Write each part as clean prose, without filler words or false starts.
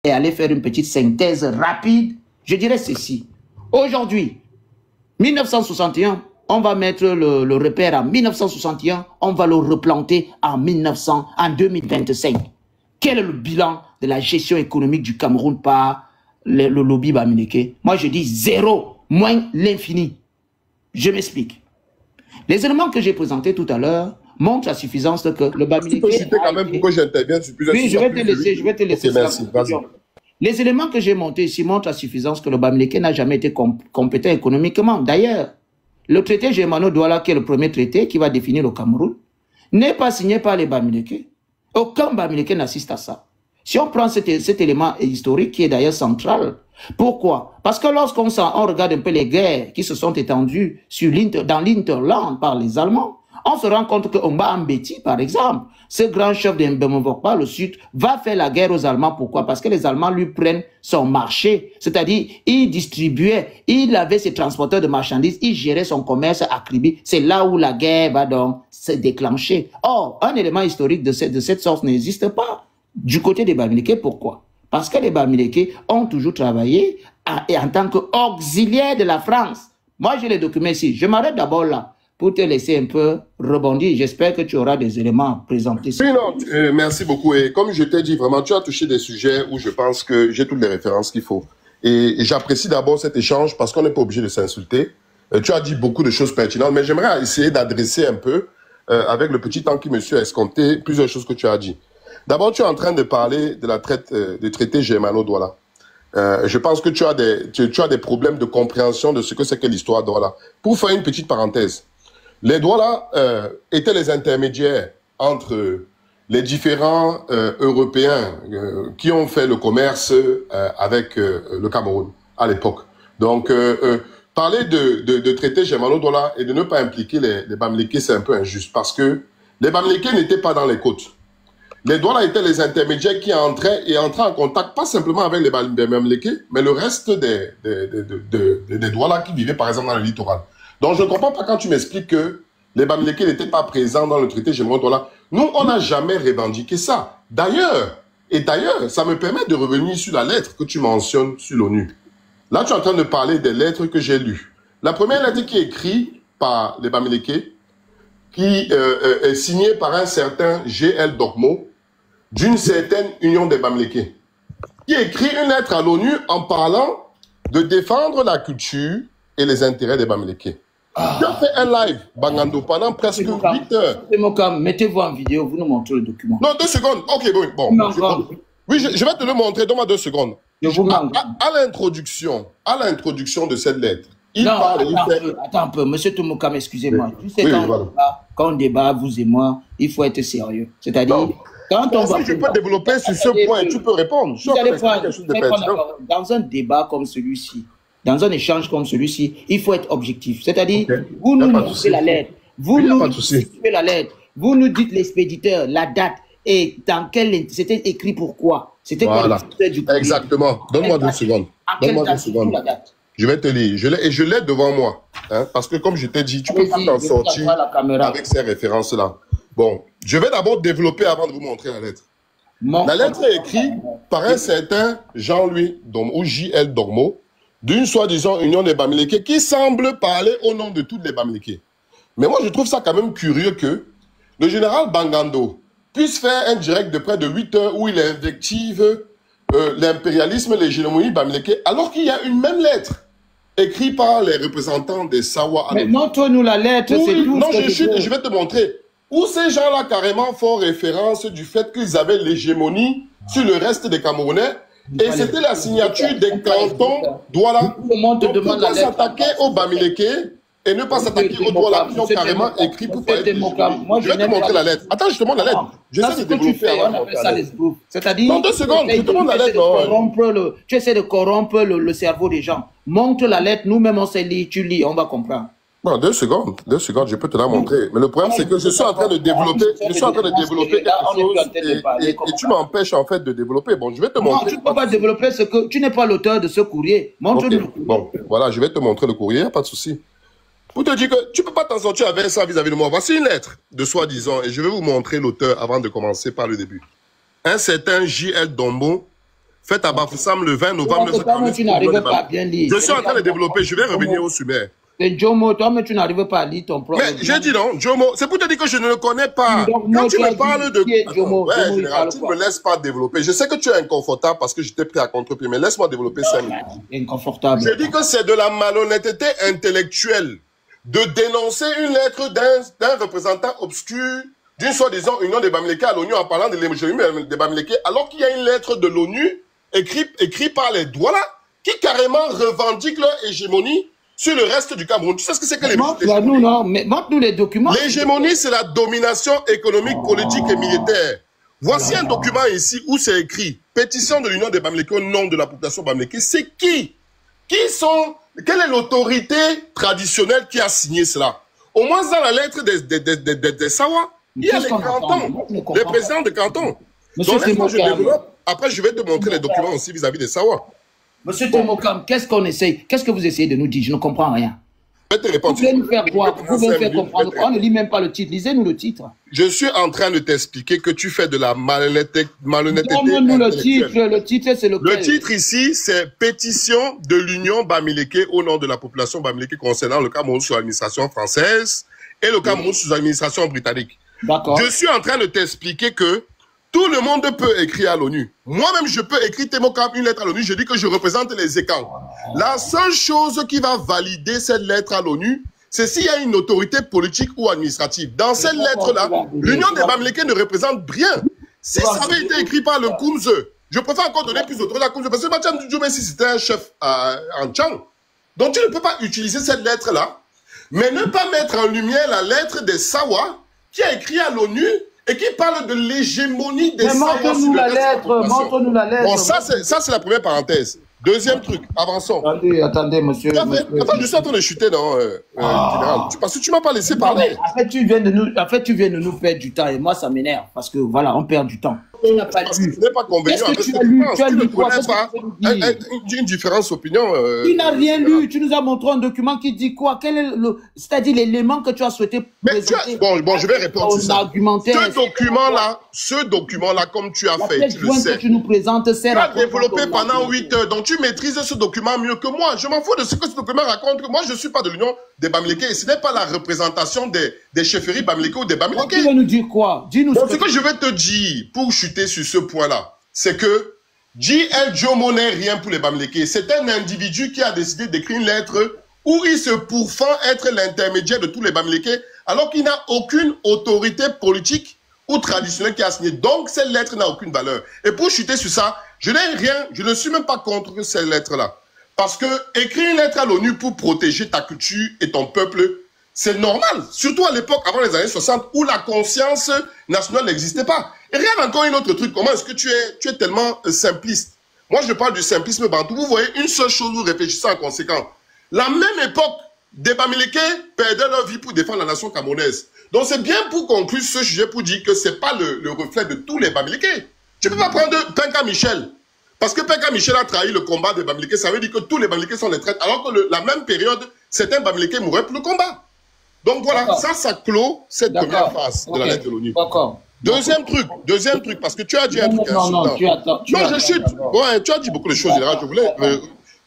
et aller faire une petite synthèse rapide, je dirais ceci. Aujourd'hui, 1961, on va mettre le repère en 1961, on va le replanter en 2025. Quel est le bilan de la gestion économique du Cameroun par le lobby Bamileke? Moi, je dis zéro, moins l'infini. Je m'explique. Les éléments que j'ai présentés tout à l'heure montrent la suffisance que le Bamileke... Tu peux citer quand même pourquoi j'interviens sur plusieurs... Oui, je vais te laisser. Okay, merci, vas-y. Les éléments que j'ai montés ici montrent la suffisance que le Bamileke n'a jamais été compétent économiquement. D'ailleurs, le traité Germano-Douala, qui est le premier traité qui va définir le Cameroun, n'est pas signé par les Bamileke. Aucun Bamileke n'assiste à ça. Si on prend cet élément historique qui est d'ailleurs central, pourquoi? Parce que lorsqu'on regarde un peu les guerres qui se sont étendues dans l'Interland par les Allemands, on se rend compte que Omba Ambeti, par exemple, ce grand chef de Mbemovokpa, le Sud, va faire la guerre aux Allemands. Pourquoi? Parce que les Allemands lui prennent son marché. C'est-à-dire, il distribuait, il avait ses transporteurs de marchandises, il gérait son commerce à Kribi. C'est là où la guerre va donc se déclencher. Or, un élément historique de cette sorte n'existe pas du côté des Bamileke. Pourquoi? Parce que les Bamileke ont toujours travaillé en tant qu'auxiliaires de la France. Moi, j'ai les documents ici. Je m'arrête d'abord là pour te laisser un peu rebondir. J'espère que tu auras des éléments à présenter. Oui, non, merci beaucoup. Et comme je t'ai dit, vraiment, tu as touché des sujets où je pense que j'ai toutes les références qu'il faut. Et j'apprécie d'abord cet échange parce qu'on n'est pas obligé de s'insulter. Tu as dit beaucoup de choses pertinentes, mais j'aimerais essayer d'adresser un peu, avec le petit temps qui me suit, escompté, plusieurs choses que tu as dit. D'abord, tu es en train de parler de la du traité Germano-Douala. Je pense que tu as des problèmes de compréhension de ce que c'est que l'histoire Douala. Pour faire une petite parenthèse, les Douala étaient les intermédiaires entre les différents Européens qui ont fait le commerce avec le Cameroun à l'époque. Donc, parler de traité Germano-Douala et de ne pas impliquer les Bamileke, c'est un peu injuste parce que les Bamileke n'étaient pas dans les côtes. Les Douala étaient les intermédiaires qui entraient en contact, pas simplement avec les Bamileke, mais le reste des Douala qui vivaient par exemple dans le littoral. Donc je ne comprends pas quand tu m'expliques que les Bamileke n'étaient pas présents dans le traité Germano-Douala. Nous, on n'a jamais revendiqué ça. D'ailleurs, ça me permet de revenir sur la lettre que tu mentionnes sur l'ONU. Là, tu es en train de parler des lettres que j'ai lues. La première lettre qui est écrite par les Bamileke, qui est signée par un certain G.L. Dokmo, d'une certaine Union des Bamileke, qui écrit une lettre à l'ONU en parlant de défendre la culture et les intérêts des Bamileke. Tu as fait un live, Bangando, pendant presque 8 heures. Mettez-vous en vidéo, vous nous montrez le document. Non, 2 secondes. Ok, bon. Oui, je vais te le montrer. Donne-moi 2 secondes. À l'introduction de cette lettre, Attends un peu, monsieur Tomokam, excusez-moi. Tu sais, quand on débat, vous et moi, il faut être sérieux. C'est-à-dire, quand on va... Si je peux développer sur ce point, tu peux répondre. Dans un débat comme celui-ci, dans un échange comme celui-ci, il faut être objectif. C'est-à-dire, vous nous montrez la lettre, vous nous suivez la lettre, vous nous dites l'expéditeur, la date, et dans quel... C'était écrit pourquoi. C'était voilà. Exactement. Donne-moi 2 secondes. Donne-moi 2 secondes. Je vais te lire. Et je l'ai devant moi. Hein, parce que comme je t'ai dit, tu ne peux pas t'en sortir avec ces références-là. Bon, je vais d'abord développer avant de vous montrer la lettre. La lettre est écrite par un certain Jean-Louis ou J.L. Dormo, d'une soi-disant Union des Bamileke, qui semble parler au nom de toutes les Bamileke. Mais moi, je trouve ça quand même curieux que le général Bangando puisse faire un direct de près de 8 heures où il invective l'impérialisme et l'hégémonie Bamileke, alors qu'il y a une même lettre écrite par les représentants des Sawa. Mais montre-nous la lettre, c'est tout. Non, je vais te montrer. Où ces gens-là carrément font référence du fait qu'ils avaient l'hégémonie sur le reste des Camerounais. Et c'était la signature des cantons Douala. Pourquoi s'attaquer aux Bamileke et ne pas s'attaquer aux Douala qui ont carrément écrit pour parler de l'hégémonie. Je vais te montrer la lettre. Attends, je te montre la lettre. J'essaie de développer avant. C'est-à-dire, non, 2 secondes, je te montre la lettre. Tu essaies de corrompre le cerveau des gens. Montre la lettre, nous-mêmes on sait lire, tu lis, on va comprendre. Bon, 2 secondes, je peux te la montrer. Mais le problème, c'est que je suis en train de développer, quelque chose et tu m'empêches en fait de développer. Bon, je vais te montrer. Non, tu ne peux pas développer ce que tu n'es pas l'auteur de ce courrier. Montre-nous. Bon, voilà, je vais te montrer le courrier, pas de souci. Pour te dire que tu ne peux pas t'en sortir avec ça vis-à-vis de moi. Voici une lettre de soi-disant, et je vais vous montrer l'auteur avant de commencer par le début. Un certain J.L. Dombo faite à Bafoussam le 20 novembre Toi, tu n'arrives pas à bien lire. Je suis en train de développer, je vais revenir au Sumer. C'est Jomo, toi, mais tu n'arrives pas à lire ton propre. Mais j'ai dit non, Jomo, c'est pour te dire que je ne le connais pas. Donc, Quand tu me parles de... Jomo, ouais, général, tu ne me laisses pas développer. Je sais que tu es inconfortable parce que je t'ai pris à contre-pied, mais laisse-moi développer 5 minutes. Inconfortable. Je dis que c'est de la malhonnêteté intellectuelle de dénoncer une lettre d'un représentant obscur d'une soi-disant Union des Bamileke à l'ONU en parlant de l'hégémonie des Bamileke, alors qu'il y a une lettre de l'ONU écrite par les Douala qui carrément revendique leur hégémonie sur le reste du Cameroun. Tu sais ce que c'est que l'hégémonie? Montre-nous les documents. L'hégémonie, c'est la domination économique, politique et militaire. Voici un document ici où c'est écrit « Pétition de l'Union des Bamileke au nom de la population Bamileke ». C'est qui? Quelle est l'autorité traditionnelle qui a signé cela? Au moins dans la lettre des Sawa, il y a les cantons, les présidents de cantons. Donc laisse-moi je développe. Après, je vais te montrer les documents aussi vis-à-vis des Sawa. Monsieur Temokam, qu'est-ce qu'on essaye? Qu'est-ce que vous essayez de nous dire? Je ne comprends rien. Je vais te répondre. Vous voulez nous faire quoi? Vous voulez nous faire comprendre quoi? On ne lit même pas le titre. Lisez-nous le titre. Je suis en train de t'expliquer que tu fais de la malhonnêteté. Donne-nous le titre. Le titre, c'est lequel? Le titre ici, c'est Pétition de l'Union Bamileke au nom de la population Bamileke concernant le Cameroun sous l'administration française et le Cameroun sous l'administration britannique. D'accord. Je suis en train de t'expliquer que tout le monde peut écrire à l'ONU. Moi-même, je peux écrire une lettre à l'ONU. Je dis que je représente les écans. La seule chose qui va valider cette lettre à l'ONU, c'est s'il y a une autorité politique ou administrative. Dans cette lettre-là, l'Union des Bamileke ne représente rien. Si ça avait été écrit par le Koumze, je préfère encore donner plus d'autorité à Koumze, parce que Bacham Djoumé, si c'était un chef en Tchang. Donc tu ne peux pas utiliser cette lettre-là, mais ne pas mettre en lumière la lettre des Sawa, qui a écrit à l'ONU, et qui parle de l'hégémonie des Sawa. Montre-nous la lettre, montre-nous la lettre. Bon, ça c'est la première parenthèse. Deuxième truc, avançons. Attendez, monsieur. Attends, je suis en train de chuter, non, général. Parce que tu m'as pas laissé parler. En fait, tu viens de nous perdre du temps, et moi, ça m'énerve, parce que, voilà, on perd du temps. Tu n'as pas lu. Tu n'es pas convaincu. Qu'est-ce que tu as lu? Tu as lu quoi? Une différence d'opinion. Tu n'as rien lu. Tu nous as montré un document qui dit quoi? Quel est c'est-à-dire l'élément que tu as souhaité présenter? Bon, je vais répondre sur ça. Ce document-là, comme tu as fait, tu le sais. Que tu nous présentes, c'est tu as développé pendant 8 heures, donc tu maîtrises ce document mieux que moi. Je m'en fous de ce que ce document raconte. Moi, je ne suis pas de l'Union des Bamileke et ce n'est pas la représentation des chefferies Bamileke ou des Bamileke. Tu veux nous dire quoi? Dis-nous ce que je vais te dire pour chuter sur ce point-là, c'est que J.L. Jomo n'est rien pour les Bamileke. C'est un individu qui a décidé d'écrire une lettre où il se pourfend être l'intermédiaire de tous les Bamileke alors qu'il n'a aucune autorité politique ou traditionnelle qui a signé. Donc, cette lettre n'a aucune valeur. Et pour chuter sur ça, je ne suis même pas contre cette lettre-là. Parce que écrire une lettre à l'ONU pour protéger ta culture et ton peuple, c'est normal. Surtout à l'époque, avant les années 60, où la conscience nationale n'existait pas. Et regarde encore un autre truc. Comment est-ce que tu es tellement simpliste? Moi, je parle du simplisme bantou. Vous voyez une seule chose, vous réfléchissez en conséquent. La même époque, des Bamileke perdaient leur vie pour défendre la nation camerounaise. Donc, c'est bien pour conclure ce sujet pour dire que ce n'est pas le reflet de tous les Bamileke. Tu ne peux pas prendre Penka Michel. Parce que Penka Michel a trahi le combat des Bamileke. Ça veut dire que tous les Bamileke sont les traîtres. Alors que la même période, certains Bamileke mouraient pour le combat. Donc voilà, ça clôt cette première phase de la lettre de l'ONU. Deuxième truc, parce que tu as dit un truc insultant. Non, je chute. Ouais, tu as dit beaucoup de choses, je voulais...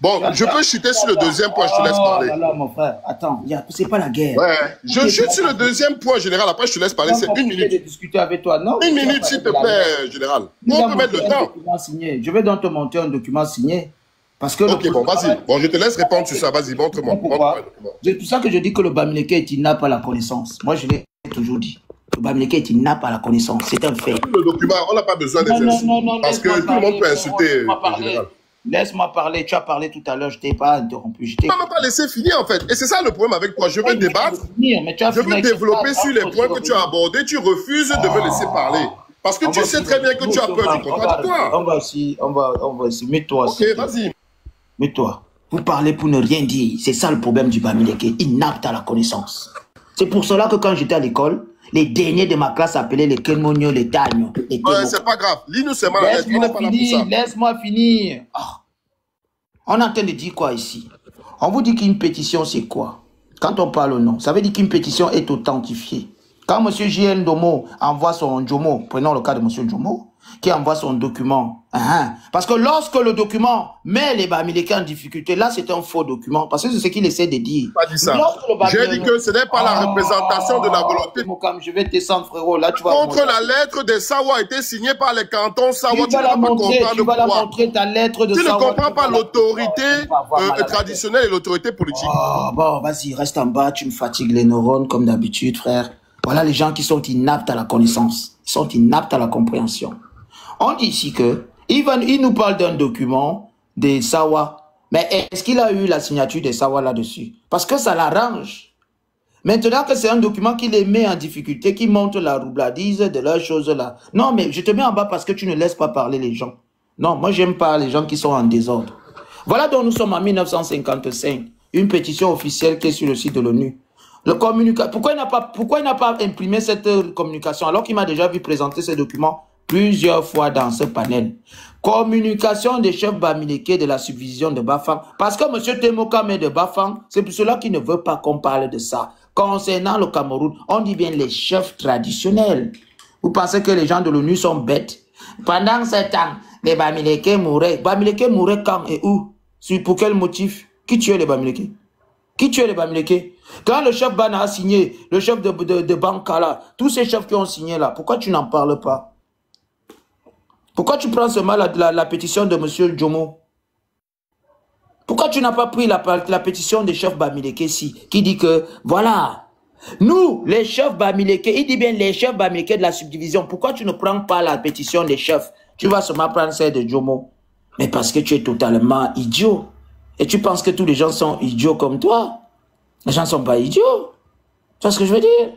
Bon, je peux chuter sur le deuxième point, je te laisse parler. Non, mon frère, attends, c'est pas la guerre. Ouais, je chute sur le deuxième point, général, après je te laisse parler, c'est 1 minute. Je vais discuter avec toi, non? 1 minute, s'il te plaît, général. On peut mettre le temps. Je vais donc te monter un document signé. Parce que ok, bon, vas-y. Bon, je te laisse répondre sur ça, vas-y, montre-moi. C'est pour ça que je dis que le Bamileke est inapte à la connaissance. Moi, je l'ai toujours dit. Le Bamileke est inapte à la connaissance, c'est un fait. Le document, on n'a pas besoin des insultes. Non, parce que tout le monde peut insulter, général. Laisse-moi parler, tu as parlé tout à l'heure, je ne t'ai pas interrompu. Tu ne m'as pas laissé finir en fait. Et c'est ça le problème avec toi. Je veux débattre, je veux développer sur les points que tu as abordés. Tu refuses de me laisser parler. Parce que tu sais très bien que tu as peur du contradictoire. On va aussi. Mets-toi aussi. Ok, vas-y. Mets-toi. Vous parlez pour ne rien dire. C'est ça le problème du Bamileke. Inapte à la connaissance. C'est pour cela que quand j'étais à l'école, les derniers de ma classe appelaient les Kenmonio, les Dagno. Ouais, c'est pas grave. Lis-nous seulement la lettre. Laisse-moi finir. Oh. On est en train de dire quoi ici? On vous dit qu'une pétition, c'est quoi? Quand on parle au nom, ça veut dire qu'une pétition est authentifiée. Quand M. J.L. Ndomo envoie son Njomo, prenons le cas de M. Njomo, qui envoie son document. Parce que lorsque le document met les Bamileke en difficulté, là c'est un faux document, parce que c'est ce qu'il essaie de dire. Pas dit ça. J'ai dit que ce n'est pas la représentation de la volonté. Je vais descendre, frérot. Là, tu vas contre la lettre de Sawa a été signée par les cantons Sawa. Tu vas la montrer, ta lettre de Sawa. Tu ne comprends pas l'autorité traditionnelle et l'autorité politique. Bon, vas-y, reste en bas, tu me fatigues les neurones comme d'habitude, frère. Voilà les gens qui sont inaptes à la connaissance. Ils sont inaptes à la compréhension. On dit ici que il nous parle d'un document des Sawa. Mais est-ce qu'il a eu la signature des Sawa là-dessus? Parce que ça l'arrange. Maintenant que c'est un document qui les met en difficulté, qui montre la roubladise de leurs choses là. Non, mais je te mets en bas parce que tu ne laisses pas parler les gens. Non, moi j'aime pas les gens qui sont en désordre. Voilà donc nous sommes en 1955. Une pétition officielle qui est sur le site de l'ONU. Pourquoi il n'a pas imprimé cette communication alors qu'il m'a déjà vu présenter ce document plusieurs fois dans ce panel? Communication des chefs Bamileke de la subdivision de Bafang. Parce que M. Temoka met de Bafang, c'est pour cela qu'il ne veut pas qu'on parle de ça. Concernant le Cameroun, on dit bien les chefs traditionnels. Vous pensez que les gens de l'ONU sont bêtes? Pendant ce temps, les Bamileke mouraient. Bamileke mouraient quand et où? Pour quel motif? Qui tuait les Bamileke? Qui tuait les Bamileke? Quand le chef Bana a signé, le chef de Bankala, tous ces chefs qui ont signé là, pourquoi tu n'en parles pas? Pourquoi tu prends seulement la pétition de M. Jomo? Pourquoi tu n'as pas pris la pétition des chefs Bamileke ici, qui dit que, voilà, nous, les chefs Bamileke, il dit bien les chefs Bamileke de la subdivision, pourquoi tu ne prends pas la pétition des chefs? Tu vas seulement prendre celle de Jomo. Mais parce que tu es totalement idiot. Et tu penses que tous les gens sont idiots comme toi. Les gens ne sont pas idiots. Tu vois ce que je veux dire?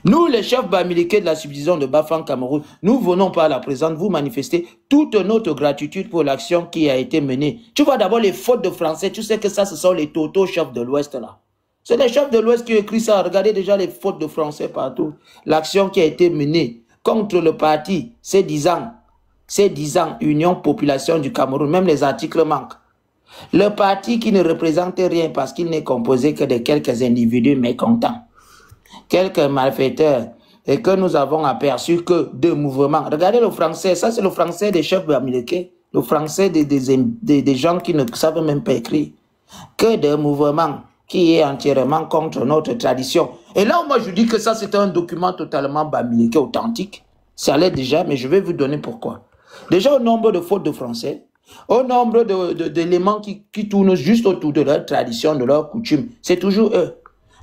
Nous, les chefs Bamileke de la subdivision de Bafang Cameroun, nous venons par la présente vous manifester toute notre gratitude pour l'action qui a été menée. Tu vois d'abord les fautes de français. Tu sais que ça, ce sont les totaux chefs de l'Ouest là. C'est les chefs de l'Ouest qui ont écrit ça. Regardez déjà les fautes de français partout. L'action qui a été menée contre le parti, c'est 10 ans. C'est 10 ans, Union Population du Cameroun. Même les articles manquent. Le parti qui ne représente rien parce qu'il n'est composé que de quelques individus mécontents, quelques malfaiteurs, et que nous avons aperçu que deux mouvements. Regardez le français, ça c'est le français des chefs Bamileke, le français des gens qui ne savent même pas écrire. Que de mouvements qui est entièrement contre notre tradition. Et là, moi je dis que ça c'est un document totalement Bamileke authentique. Ça l'est déjà, mais je vais vous donner pourquoi. Déjà au nombre de fautes de français, au nombre d'éléments qui tournent juste autour de leur tradition, de leur coutume, c'est toujours eux.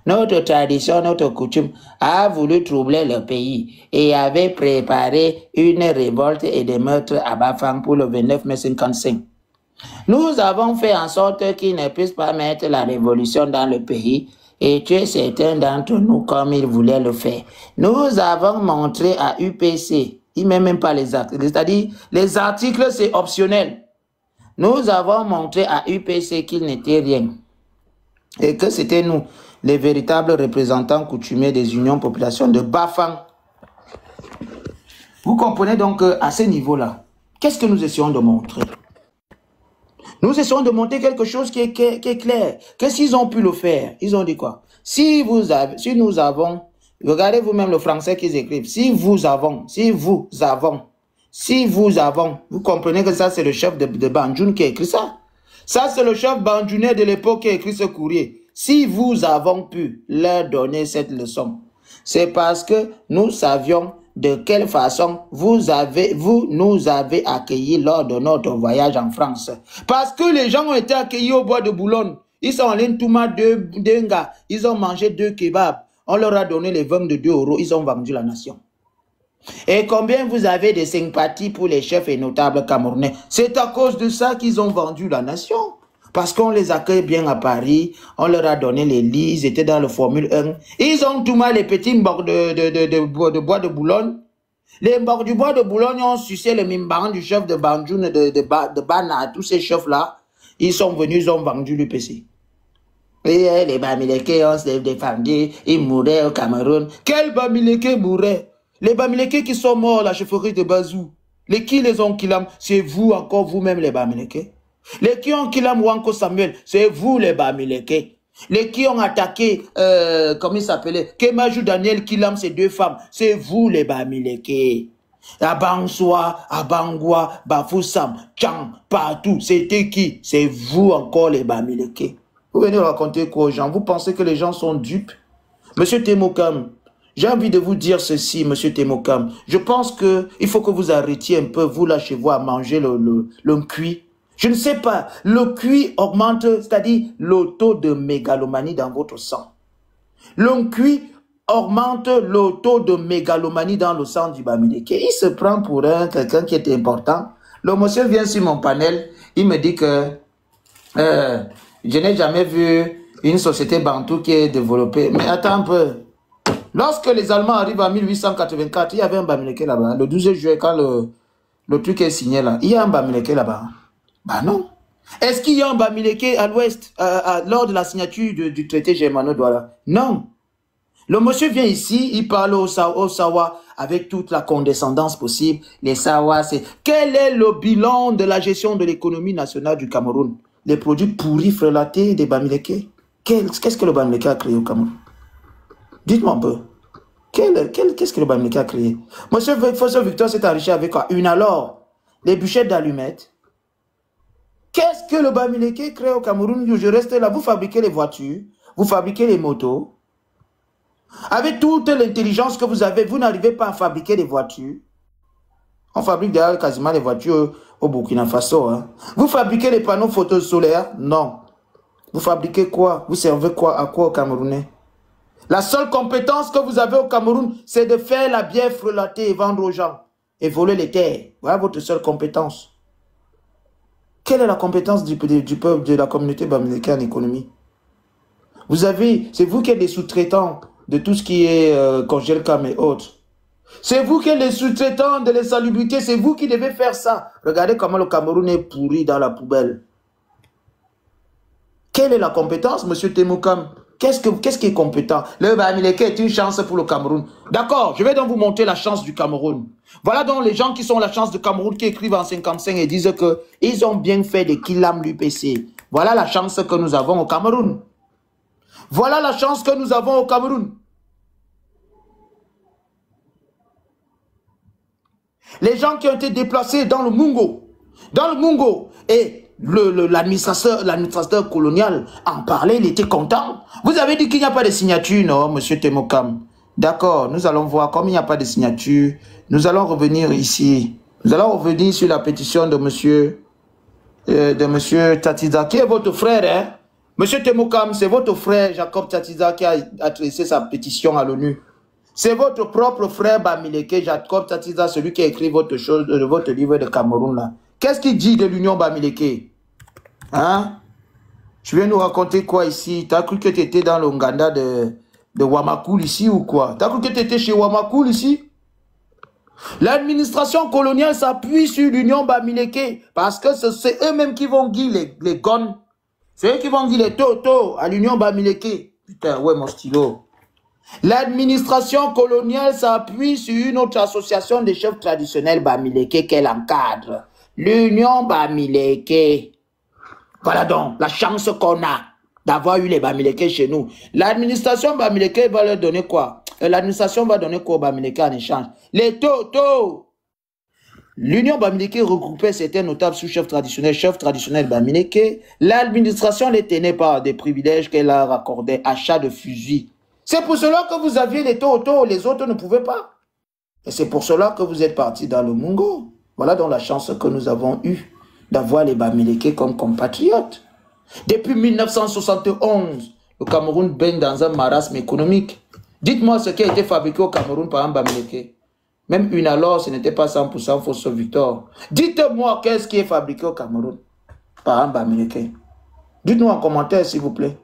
Notre tradition, notre coutume a voulu troubler le pays et avait préparé une révolte et des meurtres à Bafang pour le 29 mai 55. Nous avons fait en sorte qu'ils ne puissent pas mettre la révolution dans le pays et tuer certains d'entre nous comme ils voulaient le faire. Nous avons montré à UPC, il ne met même pas les articles, c'est-à-dire les articles c'est optionnel. Nous avons montré à UPC qu'il n'était rien et que c'était nous, les véritables représentants coutumiers des unions population de Bafang. Vous comprenez donc à ce niveau-là, qu'est-ce que nous essayons de montrer? Nous essayons de montrer quelque chose qui est clair. Que s'ils ont pu le faire, ils ont dit quoi? Si nous avons, regardez vous-même le français qu'ils écrivent, si vous avons, vous comprenez que ça c'est le chef de Banjoun qui a écrit ça. Ça c'est le chef banjounais de l'époque qui a écrit ce courrier. Si vous avons pu leur donner cette leçon, c'est parce que nous savions de quelle façon vous nous avez accueillis lors de notre voyage en France. Parce que les gens ont été accueillis au bois de Boulogne. Ils sont allés Touma deux gars. Ils ont mangé 2 kebabs. On leur a donné les 22 €. Ils ont vendu la nation. Et combien vous avez de sympathie pour les chefs et notables camerounais? C'est à cause de ça qu'ils ont vendu la nation. Parce qu'on les accueille bien à Paris, on leur a donné les lits, ils étaient dans le Formule 1. Ils ont tout mal les petits morts de bois de Boulogne. Les morts du bois de Boulogne ont sucé le mimbaran du chef de Banjoun, de Bana, tous ces chefs-là. Ils sont venus, ils ont vendu l'UPC. Et les Bamileke ont se défendu, ils mouraient au Cameroun. Quels Bamileke mouraient? Les Bamileke qui sont morts à la chefferie de Bazou. Les qui les ont killés? C'est vous encore, vous-même les Bamileke. Les qui ont killé Mouanko Samuel, c'est vous les Bamileke. Les qui ont attaqué, comment il s'appelait, Kemajou Daniel Kilam, ces 2 femmes, c'est vous les Bamileke. À Banswa, à Bangwa, Bafoussam, Tchang, partout. C'était qui? C'est vous encore les Bamileke. Vous venez raconter quoi aux gens? Vous pensez que les gens sont dupes? Monsieur Temokam, j'ai envie de vous dire ceci, monsieur Temokam. Je pense qu'il faut que vous arrêtiez un peu, vous là chez vous, à manger le cuit. Je ne sais pas, le cuit augmente, c'est-à-dire le taux de mégalomanie dans votre sang. Le cuit augmente le taux de mégalomanie dans le sang du Bamileke. Il se prend pour quelqu'un qui est important. Le monsieur vient sur mon panel, il me dit que je n'ai jamais vu une société bantou qui est développée. Mais attends un peu. Lorsque les Allemands arrivent en 1884, il y avait un Bamileke là-bas. Le 12 juillet, quand le truc est signé là, il y a un Bamileke là-bas. Bah non. Est-ce qu'il y a un Bamileke à l'ouest lors de la signature du traité germano-douala? Non. Le monsieur vient ici, il parle au Sawa avec toute la condescendance possible. Les Sawa, c'est... Quel est le bilan de la gestion de l'économie nationale du Cameroun? Les produits pourris frelatés des Bamileke. Qu'est-ce que le Bamileke a créé au Cameroun? Dites-moi un peu. Qu'est-ce que le Bamileke a créé? Monsieur Fosso Victor s'est enrichi avec quoi? Une alors, les bûchettes d'allumettes. Qu'est-ce que le Bamileke crée au Cameroun? Je reste là, vous fabriquez les voitures, vous fabriquez les motos. Avec toute l'intelligence que vous avez, vous n'arrivez pas à fabriquer des voitures. On fabrique d'ailleurs quasiment les voitures au Burkina Faso. Hein. Vous fabriquez les panneaux photos solaires? Non. Vous fabriquez quoi? Vous servez quoi à quoi aux Camerounais? La seule compétence que vous avez au Cameroun, c'est de faire la bière frelatée et vendre aux gens. Et voler les terres. Voilà votre seule compétence. Quelle est la compétence du peuple, de la communauté bamileke en économie? Vous avez, c'est vous qui êtes les sous-traitants de tout ce qui est Congelcam et autres. C'est vous qui êtes les sous-traitants de l'insalubrité, c'est vous qui devez faire ça. Regardez comment le Cameroun est pourri dans la poubelle. Quelle est la compétence, monsieur Temokam? Qu'est-ce qui est compétent? Le Bamileke est une chance pour le Cameroun. D'accord, je vais donc vous montrer la chance du Cameroun. Voilà donc les gens qui sont la chance du Cameroun qui écrivent en 55 et disent qu'ils ont bien fait de Kilam l'UPC. Voilà la chance que nous avons au Cameroun. Voilà la chance que nous avons au Cameroun. Les gens qui ont été déplacés dans le Mungo. Dans le Mungo. Et l'administrateur colonial en parlait, il était content. Vous avez dit qu'il n'y a pas de signature, non, monsieur Temokam? D'accord, nous allons voir. Comme il n'y a pas de signature, nous allons revenir ici. Nous allons revenir sur la pétition de monsieur Tatiza, qui est votre frère, hein? Monsieur Temokam, c'est votre frère Jacob Tatiza qui a adressé sa pétition à l'ONU. C'est votre propre frère Bamileke, Jacob Tatiza, celui qui a écrit votre livre de Cameroun là. Qu'est-ce qu'il dit de l'Union Bamileke? Hein? Tu viens nous raconter quoi ici? Tu as cru que tu étais dans le Nganda de Wamakoul ici ou quoi? Tu as cru que tu étais chez Wamakoul ici? L'administration coloniale s'appuie sur l'Union Bamileke parce que c'est eux-mêmes qui vont guider les gones. C'est eux qui vont guider les toto à l'Union Bamileke. Putain, ouais mon stylo. L'administration coloniale s'appuie sur une autre association de chefs traditionnels Bamileke qu'elle encadre. L'Union Bamileke. Voilà donc la chance qu'on a d'avoir eu les Bamileke chez nous. L'administration Bamileke va leur donner quoi? L'administration va donner quoi aux Bamileke en échange? Les toto. L'Union Bamileke regroupait certains notables sous-chefs traditionnels Bamileke. L'administration les tenait par des privilèges qu'elle leur accordait, achat de fusils. C'est pour cela que vous aviez les toto, les autres ne pouvaient pas. Et c'est pour cela que vous êtes partis dans le Mungo. Voilà donc la chance que nous avons eue d'avoir les Bamileke comme compatriotes. Depuis 1971, le Cameroun baigne dans un marasme économique. Dites-moi ce qui a été fabriqué au Cameroun par un Bamileke. Même une alors, ce n'était pas 100% Fosso Victor. Dites-moi qu'est-ce qui est fabriqué au Cameroun par un Bamileke. Dites-nous en commentaire, s'il vous plaît.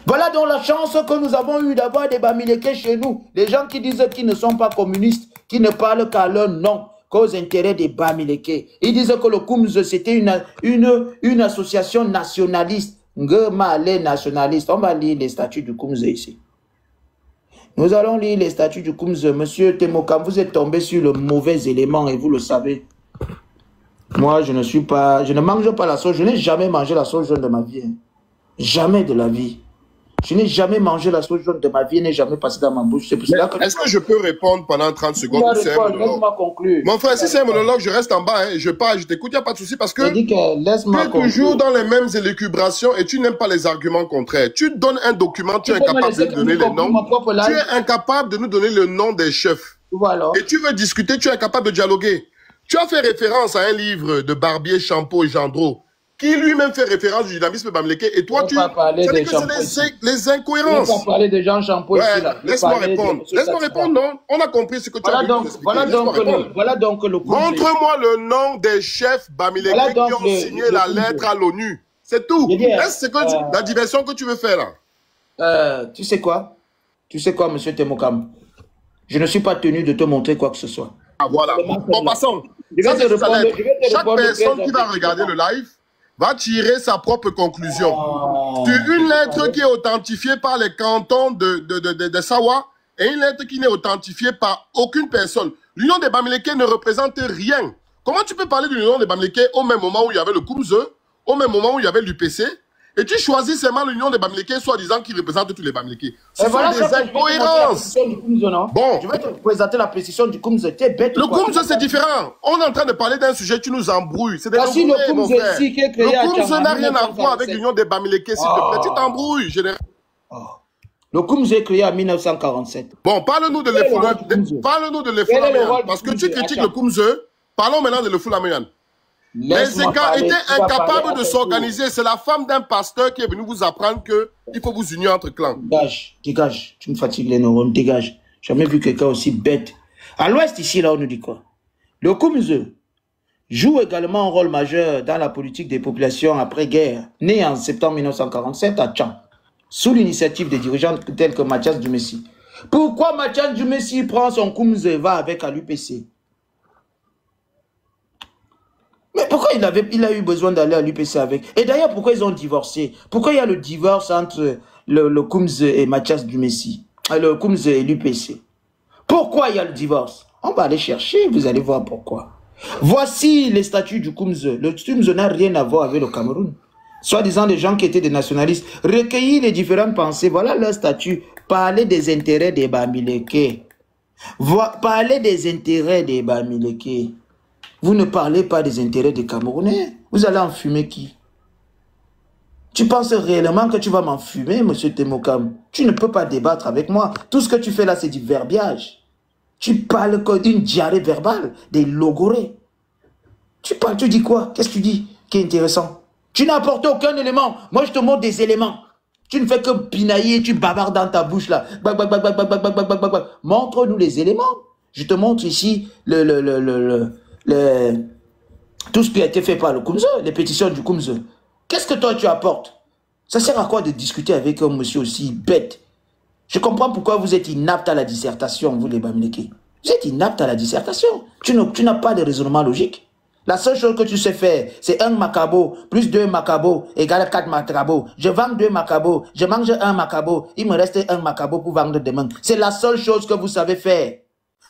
Voilà donc la chance que nous avons eue d'avoir des Bamileke chez nous. Les gens qui disent qu'ils ne sont pas communistes, qui ne parlent qu'à leur nom, qu'aux intérêts des Bamileke. Ils disent que le Koumz, c'était une association nationaliste. Les nationalistes. On va lire les statuts du Koumz ici. Nous allons lire les statuts du Koumz. Monsieur Temokam, vous êtes tombé sur le mauvais élément et vous le savez. Moi, je ne mange pas la sauce. Je n'ai jamais mangé la sauce jaune de ma vie. Hein. Jamais de la vie. Je n'ai jamais mangé la sauce jaune de ma vie, elle n'est jamais passée dans ma bouche. C'est pour cela que... Est-ce que je peux répondre pendant 30 secondes? Laisse-moi conclure. Mon frère, si c'est un monologue, je reste en bas, hein, je parle, je t'écoute, il n'y a pas de souci parce que tu es toujours dans les mêmes élucubrations et tu n'aimes pas les arguments contraires. Tu donnes un document, tu es incapable de donner les noms. Tu es incapable de nous donner le nom des chefs. Voilà. Et tu veux discuter, tu es incapable de dialoguer. Tu as fait référence à un livre de Barbier, Champeau et Gendreau qui lui-même fait référence du dynamisme bamileke, et toi tu... C'est-à-dire que c'est les incohérences. On va parler de Jean Champeau ici, là. Laisse-moi répondre. Laisse-moi répondre, non? On a compris ce que tu as dit. Voilà donc le Montre-moi le nom des chefs bamileke qui ont signé la lettre à l'ONU. C'est tout. C'est la diversion que tu veux faire là. Tu sais quoi, monsieur Temokam? Je ne suis pas tenu de te montrer quoi que ce soit. Ah voilà. Bon, passons. Chaque personne qui va regarder le live va tirer sa propre conclusion. Sur une lettre qui est authentifiée par les cantons de Sawa et une lettre qui n'est authentifiée par aucune personne. L'Union des Bamileke ne représente rien. Comment tu peux parler de l'Union des Bamileke au même moment où il y avait le Kumze, au même moment où il y avait l'UPC, et tu choisis seulement l'Union des Bamileke, soi-disant qui représente tous les Bamileke. Ce sont des incohérences. Bon. Je vais te présenter la précision du Kumze. Le Kumze, c'est différent. On est en train de parler d'un sujet qui nous embrouille. C'est des mon frère. Le Kumze n'a rien à voir avec l'Union des Bamileke, s'il te plaît. Tu t'embrouilles, général. Le Kumze est créé en 1947. Bon, parle-nous de l'Effoulaméan. Parce que tu critiques le Kumze. Parlons maintenant de l'Effoulaméan. Les États étaient incapables de s'organiser. C'est la femme d'un pasteur qui est venu vous apprendre qu'il faut vous unir entre clans. Dégage. Tu me fatigues les neurones, dégage. Jamais vu quelqu'un aussi bête. À l'ouest, ici, là, on nous dit quoi? Le Kumze joue également un rôle majeur dans la politique des populations après-guerre, né en septembre 1947 à Tchang, sous l'initiative des dirigeants tels que Mathias Dumessi. Pourquoi Mathias Dumessi prend son Kumze et va avec à l'UPC? Mais pourquoi il a eu besoin d'aller à l'UPC avec? Et d'ailleurs, pourquoi ils ont divorcé? Pourquoi il y a le divorce entre le Kumze et Mathias Dumessi? Le Kumze et l'UPC. Pourquoi il y a le divorce? On va aller chercher, vous allez voir pourquoi. Voici les statuts du Kumze. Le Kumze n'a rien à voir avec le Cameroun. Soi-disant des gens qui étaient des nationalistes. Recueillir les différentes pensées, voilà leur statut. Parler des intérêts des Bamileke. Parler des intérêts des Bamileke. Vous ne parlez pas des intérêts des Camerounais. Vous allez enfumer qui? Tu penses réellement que tu vas m'enfumer, monsieur Temokam? Tu ne peux pas débattre avec moi. Tout ce que tu fais là, c'est du verbiage. Tu parles comme d'une diarrhée verbale, des logorés. Tu parles, tu dis quoi? Qu'est-ce que tu dis qui est intéressant? Tu n'as apporté aucun élément. Moi, je te montre des éléments. Tu ne fais que pinailler, tu bavardes dans ta bouche là. Montre-nous les éléments. Je te montre ici tout ce qui a été fait par le Kumze, les pétitions du Kumze. Qu'est-ce que toi tu apportes? Ça sert à quoi de discuter avec un monsieur aussi bête? Je comprends pourquoi vous êtes inapte à la dissertation, vous les Bamileke. Vous êtes inapte à la dissertation. Tu n'as pas de raisonnement logique. La seule chose que tu sais faire, c'est 1 macabo plus 2 macabo égale 4 macabo. Je vends 2 macabo, je mange 1 macabo, il me reste 1 macabo pour vendre demain. C'est la seule chose que vous savez faire.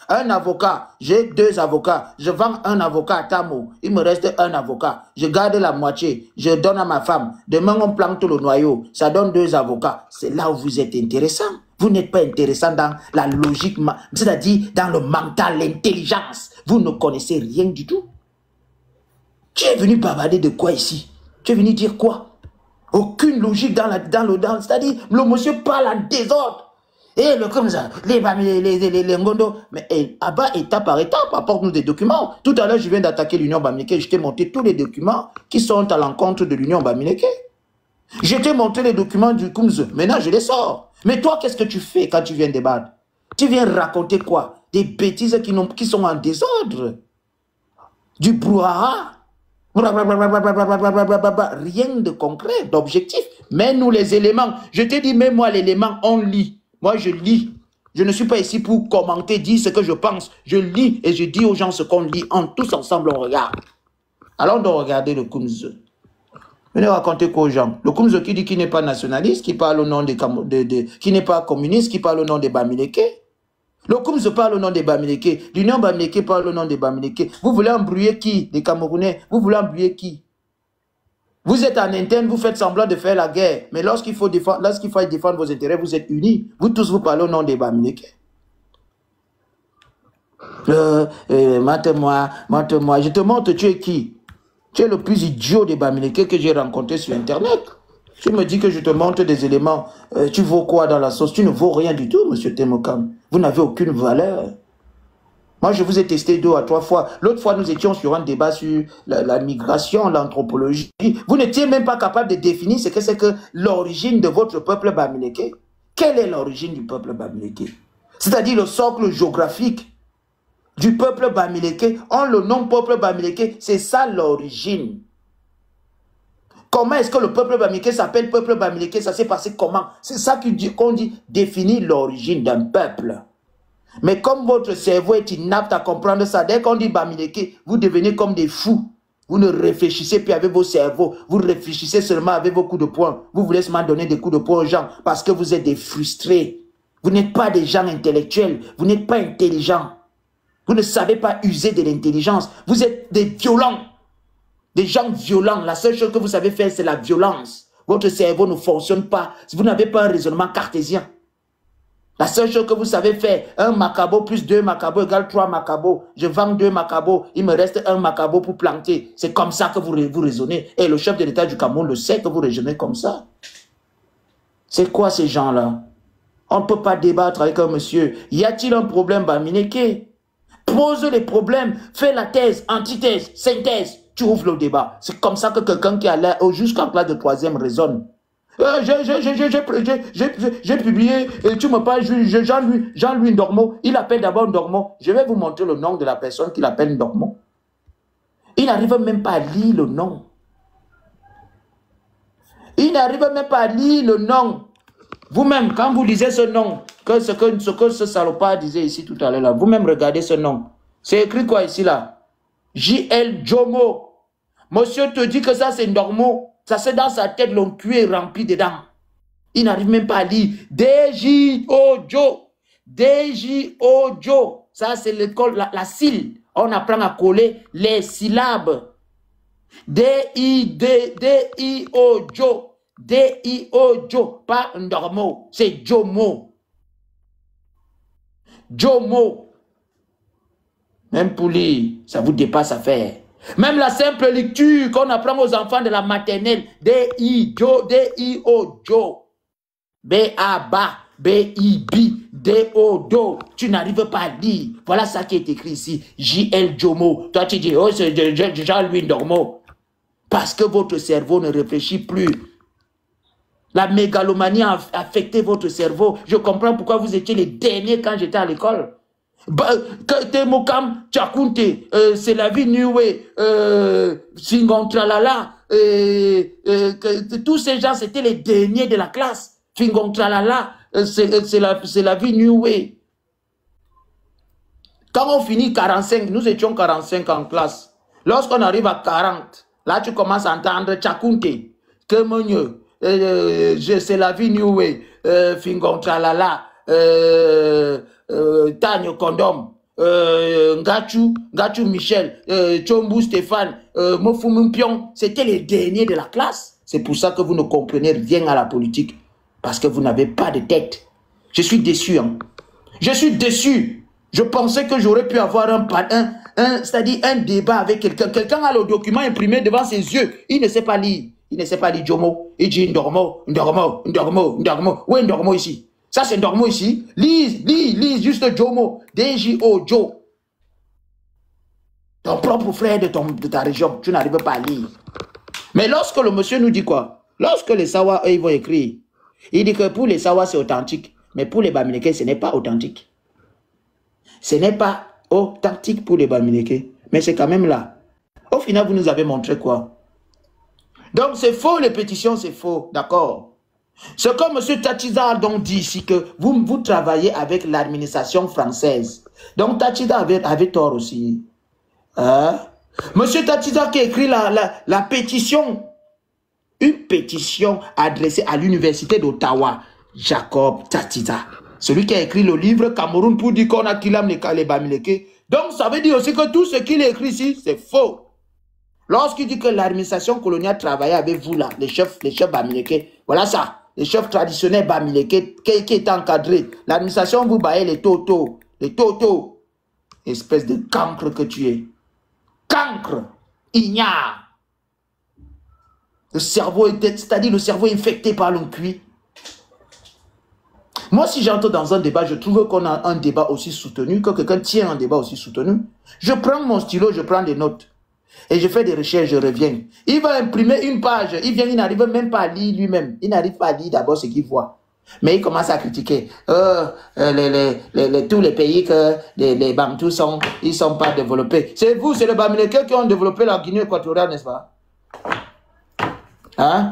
Un avocat, j'ai 2 avocats, je vends 1 avocat à Tamo, il me reste 1 avocat, je garde la moitié, je donne à ma femme, demain on plante le noyau, ça donne 2 avocats. C'est là où vous êtes intéressant. Vous n'êtes pas intéressant dans la logique, c'est-à-dire dans le mental, l'intelligence. Vous ne connaissez rien du tout. Tu es venu bavarder de quoi ici? Tu es venu dire quoi? Aucune logique dans c'est-à-dire le monsieur parle en désordre. Et comme ça, les Ngondo, mais Abba, étape par étape, apporte-nous des documents. Tout à l'heure, je viens d'attaquer l'Union Bamileke, je t'ai montré tous les documents qui sont à l'encontre de l'Union Bamileke. Je t'ai montré les documents du Kumze, maintenant je les sors. Mais toi, qu'est-ce que tu fais quand tu viens débattre? Tu viens raconter quoi? Des bêtises qui sont en désordre. Du brouhaha. Rien de concret, d'objectif. Mets-nous les éléments. Je t'ai dit, mets-moi l'élément, on lit. Moi, je lis. Je ne suis pas ici pour commenter, dire ce que je pense. Je lis et je dis aux gens ce qu'on lit. Tous ensemble, on regarde. Alors, on doit regarder le Kumze. Venez raconter quoi aux gens? Le Kumze qui dit qu'il n'est pas nationaliste, qui parle au nom qui n'est pas communiste, qui parle au nom des Bamileke. Le Kumze parle au nom des Bamileke. L'Union Bamileke parle au nom des Bamileke. Vous voulez embrouiller qui? Les Camerounais. Vous voulez embrouiller qui? Vous êtes en interne, vous faites semblant de faire la guerre. Mais lorsqu'il faut défendre vos intérêts, vous êtes unis. Vous tous, vous parlez au nom des Bamileke. Montre-moi. Je te montre, tu es qui? Tu es le plus idiot des Bamileke que j'ai rencontré sur Internet. Tu me dis que je te montre des éléments. Tu vaux quoi dans la sauce? Tu ne vaux rien du tout, monsieur Temokam. Vous n'avez aucune valeur. Moi, je vous ai testé 2 à 3 fois. L'autre fois, nous étions sur un débat sur la migration, l'anthropologie. Vous n'étiez même pas capable de définir ce que c'est que l'origine de votre peuple Bamileke. Quelle est l'origine du peuple Bamileke? C'est-à-dire le socle géographique du peuple Bamileke. On le nomme peuple Bamileke, c'est ça l'origine. Comment est-ce que le peuple Bamileke s'appelle peuple Bamileke? Ça s'est passé comment? C'est ça qu'on dit définir l'origine d'un peuple. Mais comme votre cerveau est inapte à comprendre ça, dès qu'on dit Bamileke, vous devenez comme des fous. Vous ne réfléchissez plus avec vos cerveaux. Vous réfléchissez seulement avec vos coups de poing. Vous voulez seulement donner des coups de poing aux gens parce que vous êtes des frustrés. Vous n'êtes pas des gens intellectuels. Vous n'êtes pas intelligents. Vous ne savez pas user de l'intelligence. Vous êtes des violents. Des gens violents. La seule chose que vous savez faire, c'est la violence. Votre cerveau ne fonctionne pas. Vous n'avez pas un raisonnement cartésien. La seule chose que vous savez faire, 1 macabo plus 2 macabo égale 3 macabo. Je vends 2 macabo, il me reste 1 macabo pour planter. C'est comme ça que vous raisonnez. Et le chef de l'État du Cameroun le sait que vous raisonnez comme ça. C'est quoi ces gens-là? On ne peut pas débattre avec un monsieur. Y a-t-il un problème, Bamileke? Pose les problèmes, fais la thèse, antithèse, synthèse. Tu ouvres le débat. C'est comme ça que quelqu'un qui a l'air jusqu'en classe de 3e raisonne. J'ai publié, tu me parles, Jean-Louis Ndormo, il appelle d'abord Ndormo. Je vais vous montrer le nom de la personne qu'il appelle Ndormo. Il n'arrive même pas à lire le nom. Il n'arrive même pas à lire le nom. Vous-même, quand vous lisez ce nom, ce que ce salopard disait ici tout à l'heure, vous-même regardez ce nom. C'est écrit quoi ici là? J.L. Jomo. Monsieur te dit que ça c'est Ndormo. Ça c'est dans sa tête, le cul est rempli dedans. Il n'arrive même pas à lire. D-J-O-Jo. D-J-O-Jo. Ça c'est l'école, la syllabe. On apprend à coller les syllabes. D-I-D-I-O-Jo. D-I-O-Jo. Pas Ndormo. C'est Jomo. Jomo. Même pour lire, ça vous dépasse à faire. Même la simple lecture qu'on apprend aux enfants de la maternelle. D-I-Jo, D-I-O-Jo. B-A-Ba, B-I-B, D-O-Do. Tu n'arrives pas à lire. Voilà ça qui est écrit ici. J-L Jomo. Toi tu dis, oh c'est Jean-Louis Ndormo. Parce que votre cerveau ne réfléchit plus. La mégalomanie a affecté votre cerveau. Je comprends pourquoi vous étiez les derniers quand j'étais à l'école. Temokam, Tchakunte, c'est la vie Niwe, Fingontralala, tous ces gens c'était les derniers de la classe. Fingontralala, c'est la vie Niwe. Quand on finit 45, nous étions 45 en classe. Lorsqu'on arrive à 40, là tu commences à entendre Tchakunte, Kemonye, c'est la vie Niwe, Fingontralala, Tanyo Kondom, Ngachu Michel, Chombu Stéphane, Mofumu Mpion, c'était les derniers de la classe. C'est pour ça que vous ne comprenez rien à la politique. Parce que vous n'avez pas de tête. Je suis déçu. Hein. Je suis déçu. Je pensais que j'aurais pu avoir c'est-à-dire un débat avec quelqu'un. Quelqu'un a le document imprimé devant ses yeux. Il ne sait pas lire. Il ne sait pas lire Jomo. Il dit Ndormo. Où est Ndormo ici? Ça, c'est Ndormo ici. Lise juste Jomo. D-J-O, Jo. Ton propre frère de ta région, tu n'arrives pas à lire. Mais lorsque le monsieur nous dit quoi? Lorsque les Sawa, eux, ils vont écrire, il dit que pour les Sawa, c'est authentique. Mais pour les Bamileke, ce n'est pas authentique. Ce n'est pas authentique pour les Bamileke. Mais c'est quand même là. Au final, vous nous avez montré quoi? Donc, c'est faux, les pétitions, c'est faux. D'accord? Ce que M. Tachida a donc dit ici, que vous travaillez avec l'administration française. Donc Tachida avait tort aussi. Hein? M. Tachida qui a écrit la pétition, une pétition adressée à l'université d'Ottawa, Jacob Tachida. Celui qui a écrit le livre Cameroun pour dire qu'on a Kilam les Bamileke. Donc ça veut dire aussi que tout ce qu'il a écrit ici, c'est faux. Lorsqu'il dit que l'administration coloniale travaillait avec vous là, les chefs bamileke, voilà ça, les chefs traditionnels bamileke qui étaient encadrés. L'administration vous baillait les totos, espèce de cancre que tu es. Cancre, ignare. Le cerveau, c'est-à-dire le cerveau infecté par l'encuit. Moi, si j'entre dans un débat, je trouve qu'on a un débat aussi soutenu, que quelqu'un tient un débat aussi soutenu. Je prends mon stylo, je prends des notes. Et je fais des recherches, je reviens. Il va imprimer une page, il n'arrive même pas à lire lui-même. Il n'arrive pas à lire d'abord ce qu'il voit. Mais il commence à critiquer. Tous les pays que les Bantous ils sont pas développés. C'est vous, c'est les Bamileke qui ont développé la Guinée équatoriale, n'est-ce pas? Hein?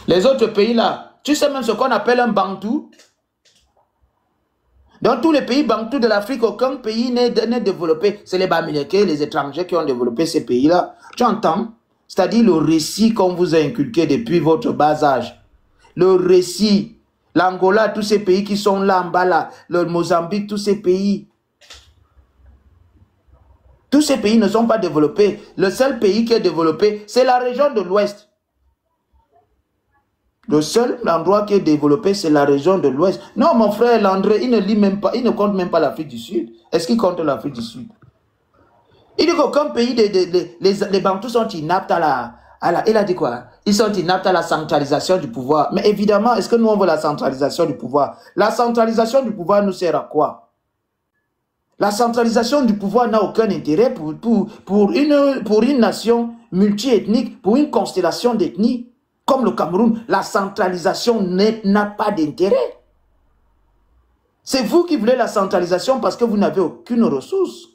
Les autres pays là, tu sais même ce qu'on appelle un Bantou? Dans tous les pays Bantou de l'Afrique, aucun pays n'est développé. C'est les Bamileke, les étrangers qui ont développé ces pays-là. Tu entends? C'est-à-dire le récit qu'on vous a inculqué depuis votre bas âge. Le récit, l'Angola, tous ces pays qui sont là en bas là, le Mozambique, tous ces pays. Tous ces pays ne sont pas développés. Le seul pays qui est développé, c'est la région de l'Ouest. Le seul endroit qui est développé, c'est la région de l'Ouest. Non, mon frère Landré, il ne lit même pas, il ne compte même pas l'Afrique du Sud. Est-ce qu'il compte l'Afrique du Sud? Il dit qu'aucun pays, les Bantous sont inaptes il a dit quoi? Ils sont inaptes à la centralisation du pouvoir. Mais évidemment, est-ce que nous on veut la centralisation du pouvoir? La centralisation du pouvoir nous sert à quoi? La centralisation du pouvoir n'a aucun intérêt pour une nation multiethnique, pour une constellation d'ethnies. Comme le Cameroun, la centralisation n'a pas d'intérêt. C'est vous qui voulez la centralisation parce que vous n'avez aucune ressource.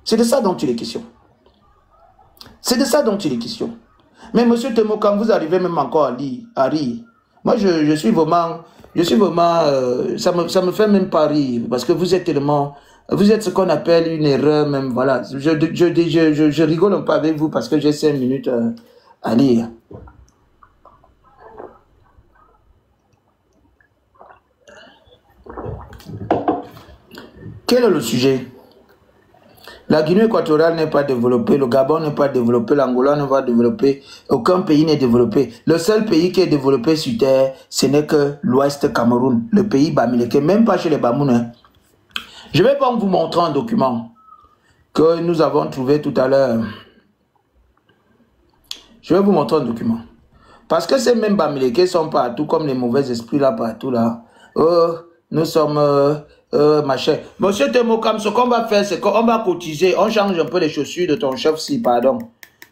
C'est de ça dont il est question. C'est de ça dont il est question. Mais monsieur Temo, quand vous arrivez même encore à rire, moi je suis vraiment, ça me fait même pas rire parce que vous êtes tellement, vous êtes ce qu'on appelle une erreur même, voilà. Je rigole un peu avec vous parce que j'ai 5 minutes à lire. Quel est le sujet? La Guinée équatoriale n'est pas développée, le Gabon n'est pas développé, l'Angola n'est pas développé, aucun pays n'est développé. Le seul pays qui est développé sur Terre, ce n'est que l'Ouest Cameroun, le pays Bamileke, même pas chez les Bamounais. Je vais pas vous montrer un document que nous avons trouvé tout à l'heure. Je vais vous montrer un document. Parce que ces mêmes Bamileke sont partout, comme les mauvais esprits là, partout là. Oh, nous sommes... machin. Monsieur Temokam, ce qu'on va faire, c'est qu'on va cotiser, on change un peu les chaussures de ton chef si, pardon.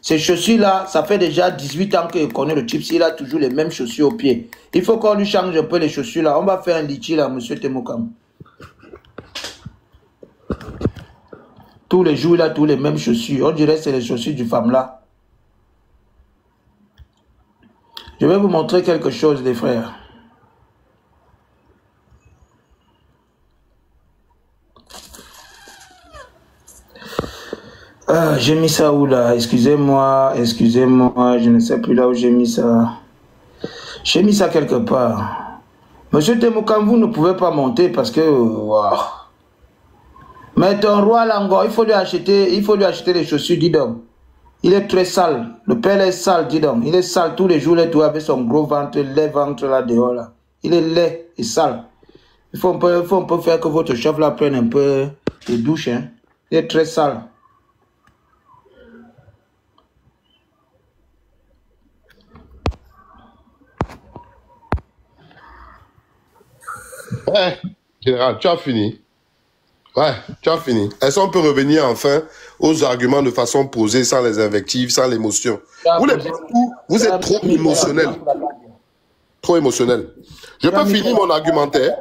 Ces chaussures-là, ça fait déjà 18 ans que je connais le type, il a toujours les mêmes chaussures aux pieds. Il faut qu'on lui change un peu les chaussures là. On va faire un litchi là, monsieur Temokam. Tous les jours, il a tous les mêmes chaussures. On dirait que c'est les chaussures du femme là. Je vais vous montrer quelque chose, les frères. Ah, j'ai mis ça où là? Excusez-moi, je ne sais plus là où j'ai mis ça. J'ai mis ça quelque part. Monsieur Temokam, vous ne pouvez pas monter parce que... Wow. Mais ton roi Lango, il faut lui acheter les chaussures, dis donc. Il est très sale. Le père est sale, dis donc. Il est sale tous les jours, il est tout avec son gros ventre, les ventres là dehors là. Il est laid et sale. Il faut un peu faire que votre chef là prenne un peu de douche, hein. Il est très sale. Ouais, général, tu as fini. Ouais, tu as fini. Est-ce qu'on peut revenir enfin aux arguments de façon posée, sans les invectives, sans l'émotion? Vous êtes trop émotionnel. Trop émotionnel. Je peux finir mon argumentaire.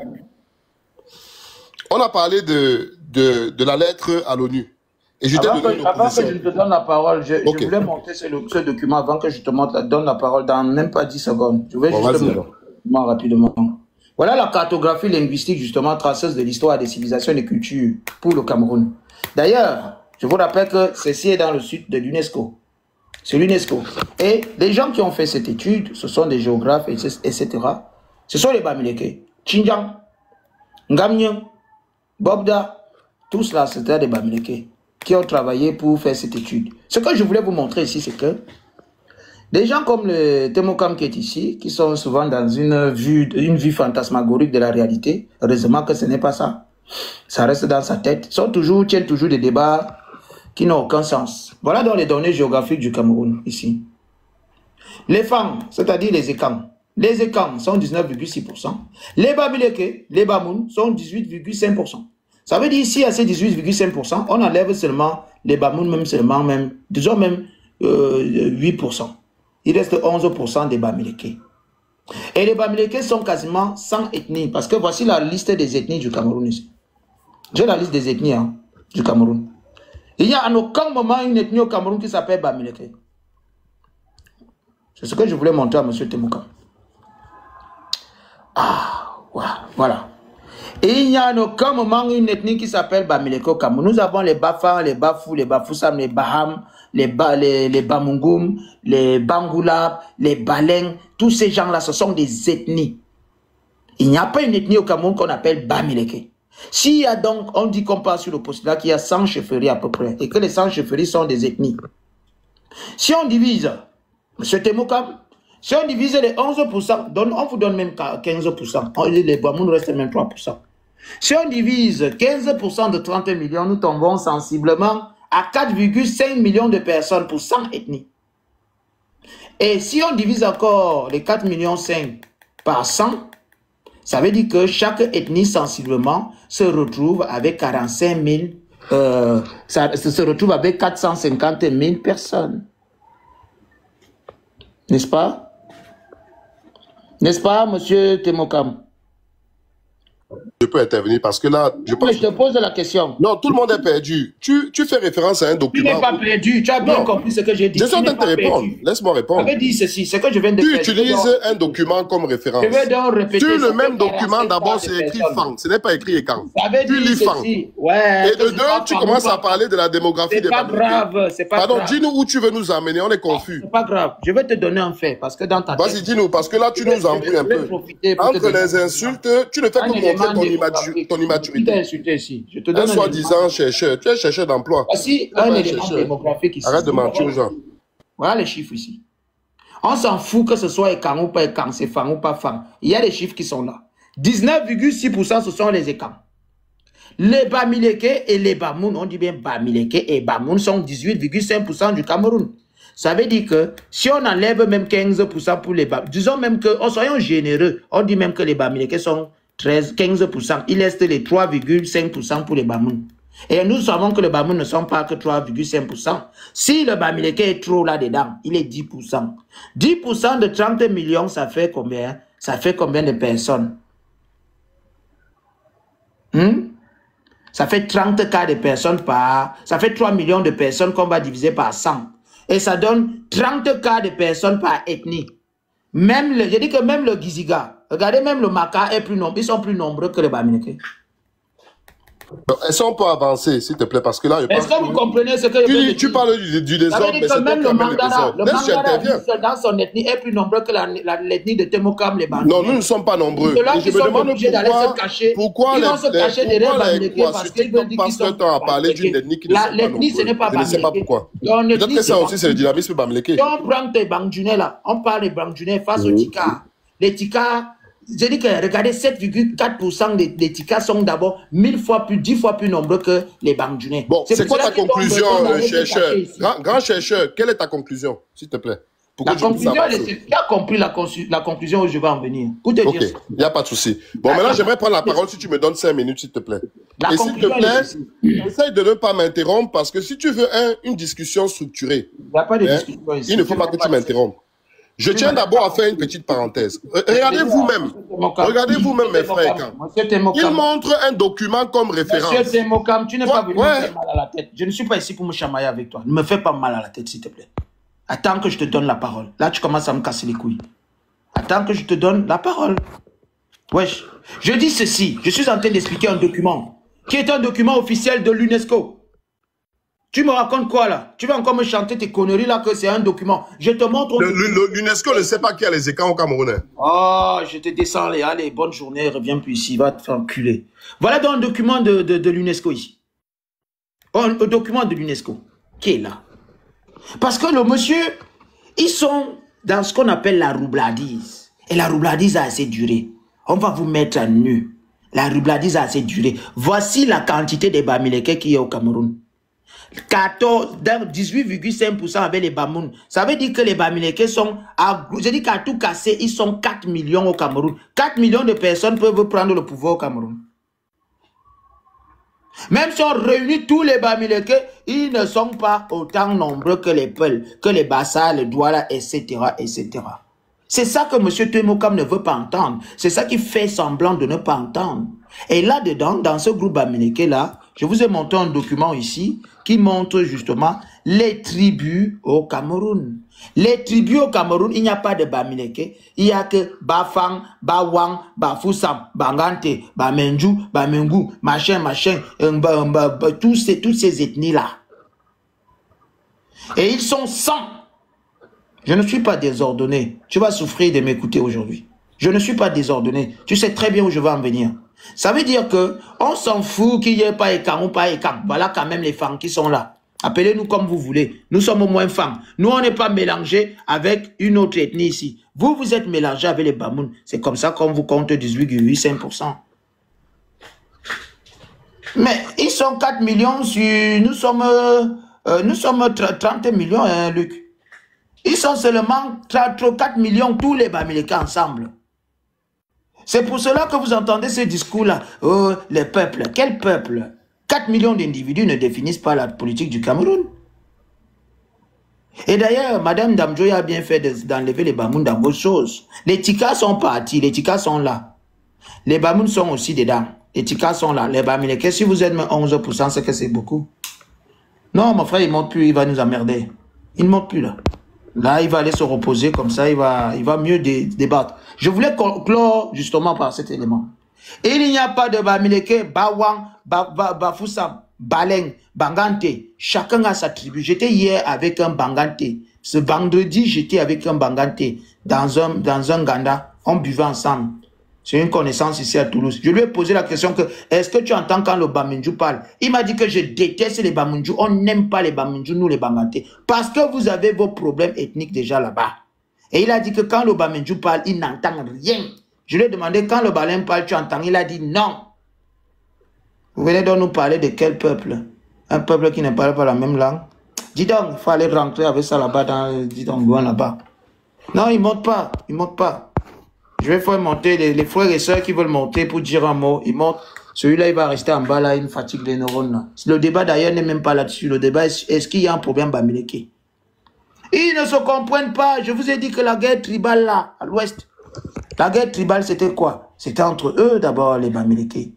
On a parlé de la lettre à l'ONU. Et je avant que je te donne la parole, je voulais monter ce document avant que je te donne la parole dans même pas 10 secondes. Je vais juste le document rapidement. Voilà la cartographie linguistique justement traceuse de l'histoire des civilisations et des cultures pour le Cameroun. D'ailleurs, je vous rappelle que ceci est dans le site de l'UNESCO. C'est l'UNESCO. Et les gens qui ont fait cette étude, ce sont des géographes, etc. Ce sont les Bamileke. Xinjiang, Ngamnyang, Bobda, tous là, c'était des Bamileke. qui ont travaillé pour faire cette étude. Ce que je voulais vous montrer ici, c'est que des gens comme le Temokam qui est ici, qui sont souvent dans une vue fantasmagorique de la réalité, heureusement que ce n'est pas ça. Ça reste dans sa tête. Tiennent toujours des débats qui n'ont aucun sens. Voilà donc les données géographiques du Cameroun, ici. Les femmes, c'est-à-dire les Ekang. Les Ekang sont 19,6%. Les Bamileke, les Bamoun sont 18,5%. Ça veut dire ici, à ces 18,5%, on enlève seulement les Bamoun, disons même 8%. Il reste 11% des Bamileke. Et les Bamileke sont quasiment 100 ethnies, parce que voici la liste des ethnies du Cameroun ici. J'ai la liste des ethnies du Cameroun. Il n'y a en aucun moment une ethnie au Cameroun qui s'appelle Bamileke. C'est ce que je voulais montrer à M. Temokam. Ah, voilà. Et il n'y a en aucun moment une ethnie qui s'appelle Bamileke au Cameroun. Nous avons les Bafang, les Bafou, les Bafoussam, les Baham, les Bamungum, les Bangoulab, les Baleng. Tous ces gens-là, ce sont des ethnies. Il n'y a pas une ethnie au Cameroun qu'on appelle Bamileke. S'il y a donc, on dit qu'on part sur le postulat qu'il y a 100 chefferies à peu près, et que les 100 chefferies sont des ethnies. Si on divise, M. Temokam, si on divise les 11%, on vous donne même 15%. Les Bamoun restent même 3%. Si on divise 15% de 30 millions, nous tombons sensiblement à 4,5 millions de personnes pour 100 ethnies. Et si on divise encore les 4,5 millions par 100, ça veut dire que chaque ethnie sensiblement se retrouve avec 45 000, se retrouve avec 450 000 personnes. N'est-ce pas? N'est-ce pas, monsieur Temokam? Je peux intervenir parce que là, je pense... Mais je te pose la question. Non, tout le monde est perdu. Tu fais référence à un document... Tu n'es pas perdu. Tu as bien compris ce que j'ai dit. Je suis en train de te répondre. Laisse-moi répondre. J'avais dit ceci, ce que je viens de faire. Tu utilises un document comme référence. Je vais donc répéter. Sur le même document, d'abord, c'est écrit FAN. Ce n'est pas écrit ECAN. Tu lis FAN. Ouais, et de deux, tu commences à parler de la démographie des Bamileke. C'est pas grave. C'est pas grave. Pardon, dis-nous où tu veux nous amener. On est confus. C'est pas grave. Je vais te donner un fait. Parce que dans ta tête... Vas-y, dis-nous. Parce que là, tu nous embrouilles un peu. Entre les insultes, tu ne fais que montrer ton immaturité. Ici. Je te donne un soi-disant chercheur. Tu es chercheur d'emploi. Voici un élément démographique ici. Arrête de mentir aux gens. Voilà les chiffres ici. On s'en fout que ce soit Ekang ou pas Ekang, c'est Fang ou pas Fang. Il y a des chiffres qui sont là. 19,6% ce sont les Ekang. Les Bamileke et les Bamoun, on dit bien Bamileke et Bamoun sont 18,5% du Cameroun. Ça veut dire que si on enlève même 15% pour les Bamoun, disons même que, soyons généreux, on dit même que les Bamileke sont 15%. Il reste les 3,5% pour les Bamoun. Et nous savons que les Bamoun ne sont pas que 3,5%. Si le Bamileke est trop là-dedans, il est 10%. 10% de 30 millions, ça fait combien? Ça fait combien de personnes? Ça fait 30 cas de personnes par... Ça fait 3 millions de personnes qu'on va diviser par 100. Et ça donne 30 cas de personnes par ethnie. Je dis que même le Giziga, regardez, même le Maka est plus nombreux, ils sont plus nombreux que les Bamileke. Elles sont pas avancées, s'il te plaît, parce que là, est-ce que vous comprenez ce que je veux dire? Tu parles du désordre, mais c'est même le Mangara, dans son ethnie est plus nombreux que l'ethnie de Temokam, les Bamileke. Non, nous ne sommes pas nombreux. Et je me demande pourquoi ils vont se cacher derrière Bamileke parce qu'ils veulent dire qu'ils sont à parler d'une ethnie qui ne sont pas l'ethnie, ce n'est pas Bamileke. Je ne sais pas pourquoi. Peut-être que ça aussi, c'est le dynamisme Bamileke. Si on prend tes Bangdjunais là, on parle des Bangdjunais face aux Tika. Les Tika... Je dis que, regardez, 7,4% des Tika sont d'abord 10 fois plus nombreux que les Bangdjunais. Bon, c'est quoi ta conclusion, chercheur? Grand chercheur, quelle est ta conclusion, s'il te plaît? La conclusion, qui a compris la conclusion où je vais en venir? Ok, il n'y a pas de souci. Bon, maintenant, j'aimerais prendre la parole si tu me donnes 5 minutes, s'il te plaît. Et s'il te plaît, essaye de ne pas m'interrompre parce que si tu veux une discussion structurée, il n'y a pas de discussion ici. Il ne faut pas que tu m'interrompes. Je tiens d'abord à faire une petite parenthèse. Regardez vous-même, mes frères. Il montre un document comme référence. Monsieur Temokam, tu n'es pas venu me faire mal à la tête. Je ne suis pas ici pour me chamailler avec toi. Ne me fais pas mal à la tête, s'il te plaît. Attends que je te donne la parole. Là, tu commences à me casser les couilles. Attends que je te donne la parole. Wesh. Je dis ceci. Je suis en train d'expliquer un document qui est un document officiel de l'UNESCO. Tu me racontes quoi là? Tu vas encore me chanter tes conneries là que c'est un document. Je te montre... L'UNESCO ne sait pas qui a les écans au Camerounais. Oh, je te descends les... Allez, bonne journée, reviens plus ici, va te faire enculer. Voilà donc un document de l'UNESCO ici. au document de l'UNESCO, qui est là. Parce que le monsieur, ils sont dans ce qu'on appelle la roubladise. Et la roubladise a assez duré. On va vous mettre à nu. La roubladise a assez duré. Voici la quantité des Bamileke qui est au Cameroun. 18,5% avec les Bamoun. Ça veut dire que les Bamileke sont, je dis qu'à tout casser, ils sont 4 millions au Cameroun. 4 millions de personnes peuvent prendre le pouvoir au Cameroun. Même si on réunit tous les Bamileke, ils ne sont pas autant nombreux que les Peuls, que les Bassa, les Douala, etc., etc. C'est ça que M. Temokam ne veut pas entendre. C'est ça qui fait semblant de ne pas entendre. Et là-dedans, dans ce groupe Bamileke-là, je vous ai montré un document ici qui montre justement les tribus au Cameroun. Les tribus au Cameroun, il n'y a pas de Bamileke. Il n'y a que Bafang, Bawang, Bafoussam, Bangante, Bamenju, Bamengu, machin, toutes ces ethnies-là. Et ils sont 100. Je ne suis pas désordonné. Tu vas souffrir de m'écouter aujourd'hui. Je ne suis pas désordonné. Tu sais très bien où je vais en venir. Ça veut dire que on s'en fout qu'il n'y ait pas Ekam ou pas Ekam. Voilà quand même les femmes qui sont là. Appelez-nous comme vous voulez. Nous sommes au moins femmes. Nous, on n'est pas mélangés avec une autre ethnie ici. Vous, vous êtes mélangés avec les Bamoun. C'est comme ça qu'on vous compte 18,85%. Mais ils sont 4 millions sur... Nous sommes 30 millions, hein, Luc. Ils sont seulement 4 millions, tous les Bamileke ensemble. C'est pour cela que vous entendez ce discours-là. Oh, les peuples. Quel peuple? 4 millions d'individus ne définissent pas la politique du Cameroun. Et d'ailleurs, Madame Damjoya a bien fait d'enlever les Bamoun dans vos choses. Les Tikas sont partis, les Tikas sont là. Les Bamoun sont aussi dedans. Les Tikas sont là. Les Bamileke, si vous êtes 11%, c'est que c'est beaucoup. Non, mon frère, il ne monte plus, il va nous emmerder. Il ne monte plus là. Là, il va aller se reposer comme ça, il va mieux débattre. Je voulais conclure justement par cet élément. Il n'y a pas de Bamileke, Bawang, Bafoussam, Baleng, Bangante. Chacun a sa tribu. J'étais hier avec un Bangante. Ce vendredi, j'étais avec un Bangante dans un Ganda. On buvait ensemble. C'est une connaissance ici à Toulouse. Je lui ai posé la question que, est-ce que tu entends quand le Bamindjou parle? Il m'a dit que je déteste les Bamindjou. On n'aime pas les Bamindjou, nous les Bangante. Parce que vous avez vos problèmes ethniques déjà là-bas. Et il a dit que quand le Bamindjou parle, il n'entend rien. Je lui ai demandé, quand le Balem parle, tu entends? Il a dit non. Vous venez donc nous parler de quel peuple? Un peuple qui ne parle pas la même langue? Dis donc, il faut aller rentrer avec ça là-bas, dis donc, loin là-bas. Non, il ne monte pas, il ne monte pas. Je vais faire monter les frères et sœurs qui veulent monter pour dire un mot. Ils montent. Celui-là, il va rester en bas là, il fatigue les neurones là. Le débat d'ailleurs n'est même pas là-dessus. Le débat est-ce qu'il y a un problème Bamileke? Ils ne se comprennent pas. Je vous ai dit que la guerre tribale là, à l'ouest, la guerre tribale c'était quoi? C'était entre eux d'abord, les Bamileke.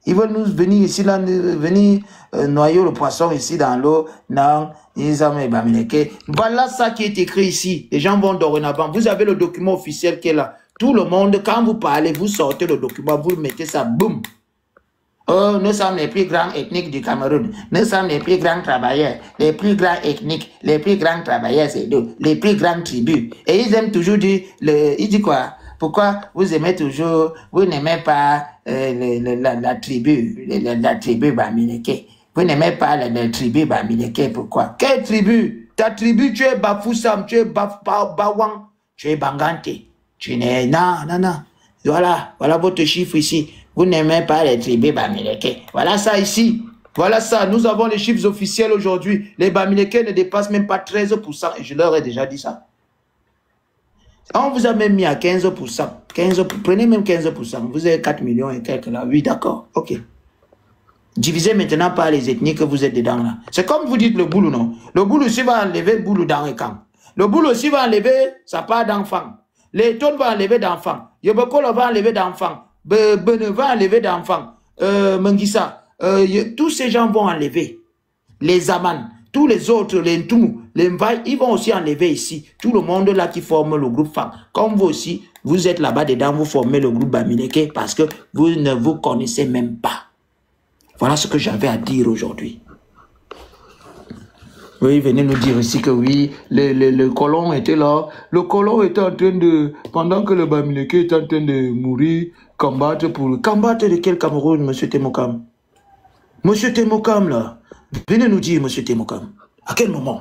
Ils veulent nous venir ici là, venir noyer le poisson ici dans l'eau. Non, ils ont les Bamileke. Voilà ça qui est écrit ici. Les gens vont dorénavant. Vous avez le document officiel qui est là. Tout le monde, quand vous parlez, vous sortez le document, vous mettez ça, boum. Oh, nous sommes les plus grands ethniques du Cameroun. Nous sommes les plus grands travailleurs. Les plus grands ethniques, les plus grands travailleurs, c'est nous. Les plus grandes tribus. Et ils aiment toujours dire, ils disent quoi? Pourquoi vous aimez toujours, vous n'aimez pas la tribu Bamileke? Vous n'aimez pas la tribu Bamileke, pourquoi? Quelle tribu? Ta tribu, tu es Bafoussam, tu es Bawang, tu es Bangante. Tu n'es... Non. Voilà votre chiffre ici. Vous n'aimez pas les tribus Bamileke. Voilà ça ici. Voilà ça. Nous avons les chiffres officiels aujourd'hui. Les Bamileke ne dépassent même pas 13%. Et je leur ai déjà dit ça. On vous a même mis à 15%. Prenez même 15%. Vous avez 4 millions et quelques là. Oui, d'accord. Ok. Divisez maintenant par les ethnies que vous êtes dedans là. C'est comme vous dites le boulot, non? Le boulot aussi va enlever le boulot dans les camps. Le boulot aussi va enlever sa part d'enfant. Les tonnes vont enlever d'enfants. Yobokolo va enlever d'enfants. Bene va enlever d'enfants. Mengissa. Tous ces gens vont enlever. Les Aman. Tous les autres, les Ntoumou, les Mvaï, ils vont aussi enlever ici. Tout le monde là qui forme le groupe FAM. Comme vous aussi, vous êtes là-bas dedans, vous formez le groupe Bamileke parce que vous ne vous connaissez même pas. Voilà ce que j'avais à dire aujourd'hui. Oui, venez nous dire ici que oui, le colon était là. Le colon était en train de, pendant que le Bamileke était en train de mourir, combattre pour... Combattre de quel Cameroun, monsieur Temokam? Monsieur Temokam, là, Venez nous dire, M. Temokam, à quel moment